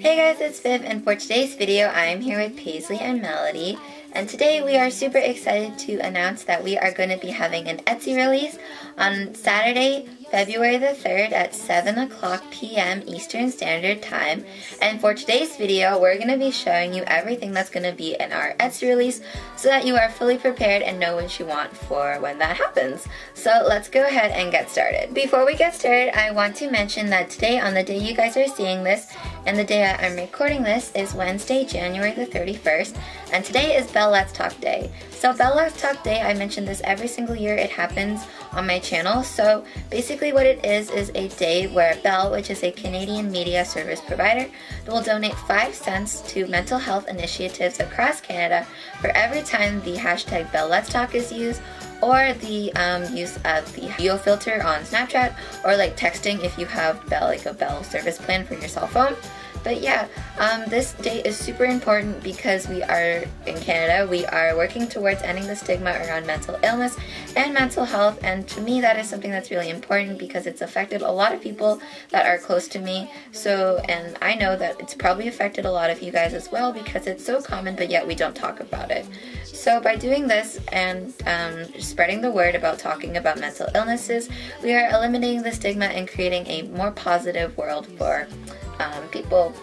Hey guys, it's Viv, and for today's video I am here with Paisley and Melody, and today we are super excited to announce that we are going to be having an Etsy release on Saturday, February the 3rd at 7 o'clock p.m. Eastern Standard Time. And for today's video, we're going to be showing you everything that's going to be in our Etsy release so that you are fully prepared and know what you want for when that happens. So let's go ahead and get started. Before we get started, I want to mention that today, on the day you guys are seeing this, and the day I'm recording this, is Wednesday, January the 31st, and today is Belle Let's Talk Day. So Belle Let's Talk Day, I mention this every single year. It happens on my channel. So basically what it is a day where Belle, which is a Canadian media service provider, will donate 5 cents to mental health initiatives across Canada for every time the hashtag Belle Let's Talk is used, or the use of the geo filter on Snapchat, or like texting if you have Bell, like a Bell service plan for your cell phone. But yeah, this day is super important because we are in Canada. We are working towards ending the stigma around mental illness and mental health, and to me that is something that's really important because it's affected a lot of people that are close to me. So, and I know that it's probably affected a lot of you guys as well because it's so common, but yet we don't talk about it. So by doing this and spreading the word about talking about mental illnesses, we are eliminating the stigma and creating a more positive world for people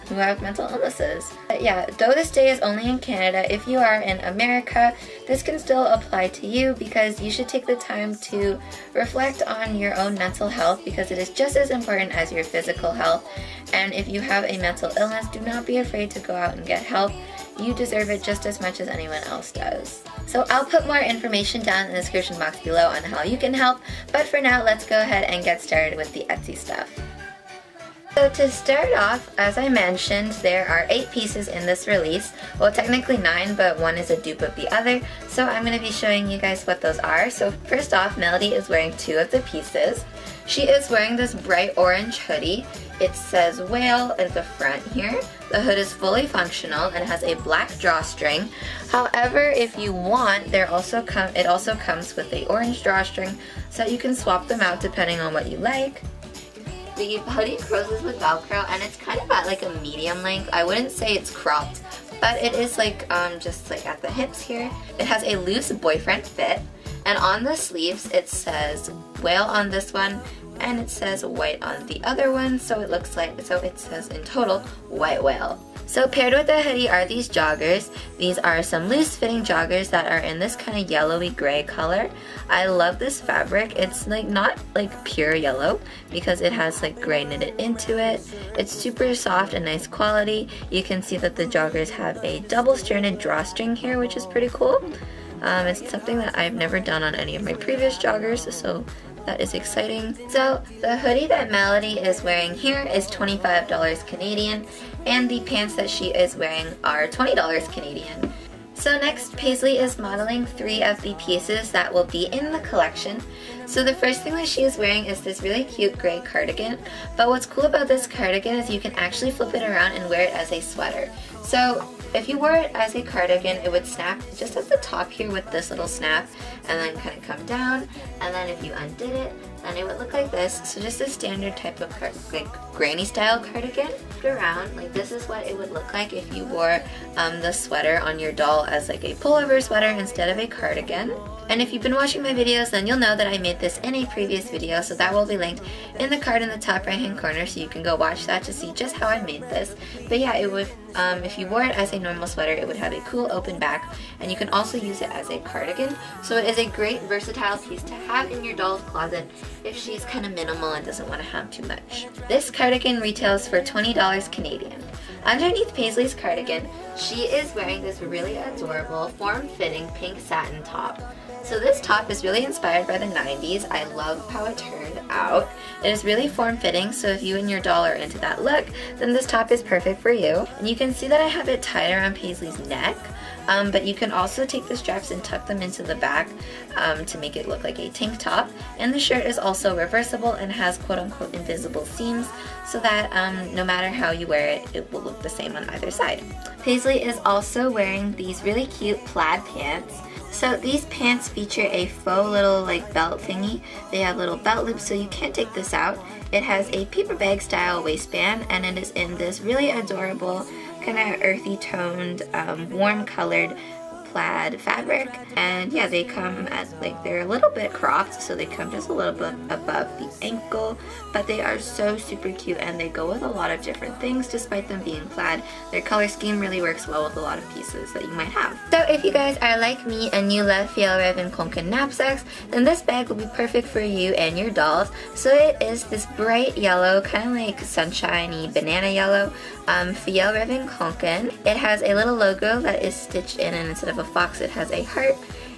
who have mental illnesses. But yeah, though this day is only in Canada, if you are in America, this can still apply to you because you should take the time to reflect on your own mental health because it is just as important as your physical health. And if you have a mental illness, do not be afraid to go out and get help. You deserve it just as much as anyone else does. So I'll put more information down in the description box below on how you can help, but for now, let's go ahead and get started with the Etsy stuff. So to start off, as I mentioned, there are 8 pieces in this release. Well, technically 9, but one is a dupe of the other. So I'm going to be showing you guys what those are. So first off, Melody is wearing 2 of the pieces. She is wearing this bright orange hoodie. It says whale at the front here. The hood is fully functional and has a black drawstring. However, if you want, it also comes with a orange drawstring, so you can swap them out depending on what you like. The hoodie closes with Velcro, and it's kind of at like a medium length. I wouldn't say it's cropped, but it is like just like at the hips here. It has a loose boyfriend fit, and on the sleeves it says whale on this one, and it says white on the other one, so it looks like, so it says in total white whale. So paired with the hoodie are these joggers. These are some loose fitting joggers that are in this kind of yellowy gray color. I love this fabric. It's like not like pure yellow because it has like gray knitted into it. It's super soft and nice quality. You can see that the joggers have a double stranded drawstring here, which is pretty cool. It's something that I've never done on any of my previous joggers, so that is exciting. So the hoodie that Melody is wearing here is $25 Canadian, and the pants that she is wearing are $20 Canadian. So next, Paisley is modeling 3 of the pieces that will be in the collection. So the first thing that she is wearing is this really cute gray cardigan, but what's cool about this cardigan is you can actually flip it around and wear it as a sweater. So if you wore it as a cardigan, it would snap just at the top here with this little snap, and then kind of come down, and then if you undid it, then it would look like this. So just a standard type of like granny style cardigan. Around, like this is what it would look like if you wore the sweater on your doll as like a pullover sweater instead of a cardigan. And if you've been watching my videos, then you'll know that I made this in a previous video, so that will be linked in the card in the top right hand corner, so you can go watch that to see just how I made this. But yeah, it would, if you wore it as a normal sweater, it would have a cool open back, and you can also use it as a cardigan. So it is a great versatile piece to have in your doll's closet if she's kind of minimal and doesn't want to have too much. This cardigan retails for $20 Canadian. Underneath Paisley's cardigan, she is wearing this really adorable form-fitting pink satin top. So this top is really inspired by the 90s. I love how it turned out. It is really form-fitting, so if you and your doll are into that look, then this top is perfect for you. And you can see that I have it tied around Paisley's neck, but you can also take the straps and tuck them into the back to make it look like a tank top. And the shirt is also reversible and has quote-unquote invisible seams, so that no matter how you wear it, it will look the same on either side. Paisley is also wearing these really cute plaid pants. So these pants feature a faux little like belt thingy. They have little belt loops, so you can't take this out. It has a paper bag style waistband, and it is in this really adorable kind of earthy toned warm colored plaid fabric. And yeah, they come at like, they're a little bit cropped, so they come just a little bit above the ankle, but they are so super cute and they go with a lot of different things despite them being plaid. Their color scheme really works well with a lot of pieces that you might have. So if you guys are like me and you love BeForever Konkan knapsacks, then this bag will be perfect for you and your dolls. So it is this bright yellow, kind of like sunshiny banana yellow BeForever Konkan. It has a little logo that is stitched in, and instead of a fox it has a heart.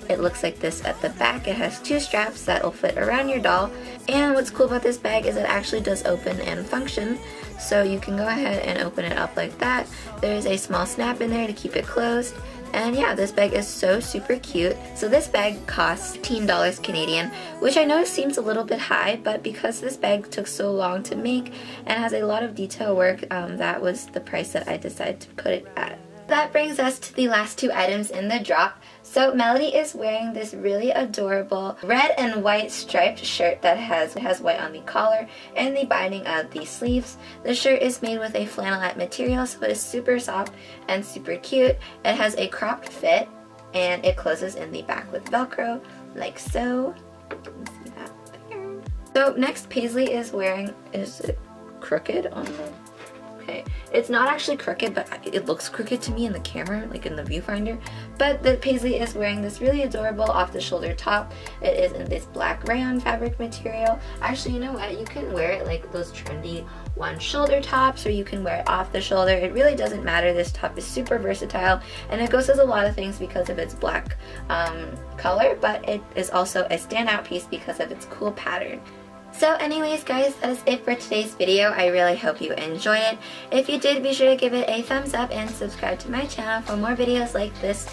It looks like this at the back. It has two straps that will fit around your doll, and what's cool about this bag is it actually does open and function, so you can go ahead and open it up like that. There's a small snap in there to keep it closed, and yeah, this bag is so super cute. So this bag costs $15 Canadian, which I know seems a little bit high, but because this bag took so long to make and has a lot of detail work, that was the price that I decided to put it at. That brings us to the last two items in the drop. So Melody is wearing this really adorable red and white striped shirt that has white on the collar and the binding of the sleeves. The shirt is made with a flannelette material, so it is super soft and super cute. It has a cropped fit and it closes in the back with Velcro, like so. You can see that there. So next, Paisley is wearing, is it crooked on the... Okay, it's not actually crooked, but it looks crooked to me in the camera, like in the viewfinder. But the Paisley is wearing this really adorable off-the-shoulder top. It is in this black rayon fabric material. Actually, you know what? You can wear it like those trendy one-shoulder tops, or you can wear it off the shoulder. It really doesn't matter. This top is super versatile, and it goes as a lot of things because of its black color, but it is also a standout piece because of its cool pattern. So anyways guys, that is it for today's video. I really hope you enjoyed it. If you did, be sure to give it a thumbs up and subscribe to my channel for more videos like this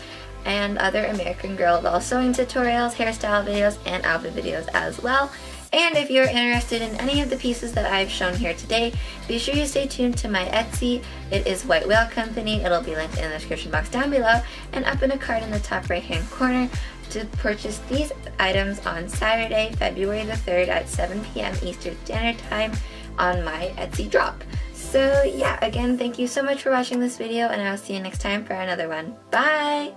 and other American Girl doll sewing tutorials, hairstyle videos, and outfit videos as well. And if you're interested in any of the pieces that I've shown here today, be sure you stay tuned to my Etsy. It is White Whale Company. It'll be linked in the description box down below and up in a card in the top right hand corner to purchase these items on Saturday, February the 3rd at 7 p.m. Eastern Standard Time on my Etsy drop. So yeah, again, thank you so much for watching this video, and I'll see you next time for another one. Bye!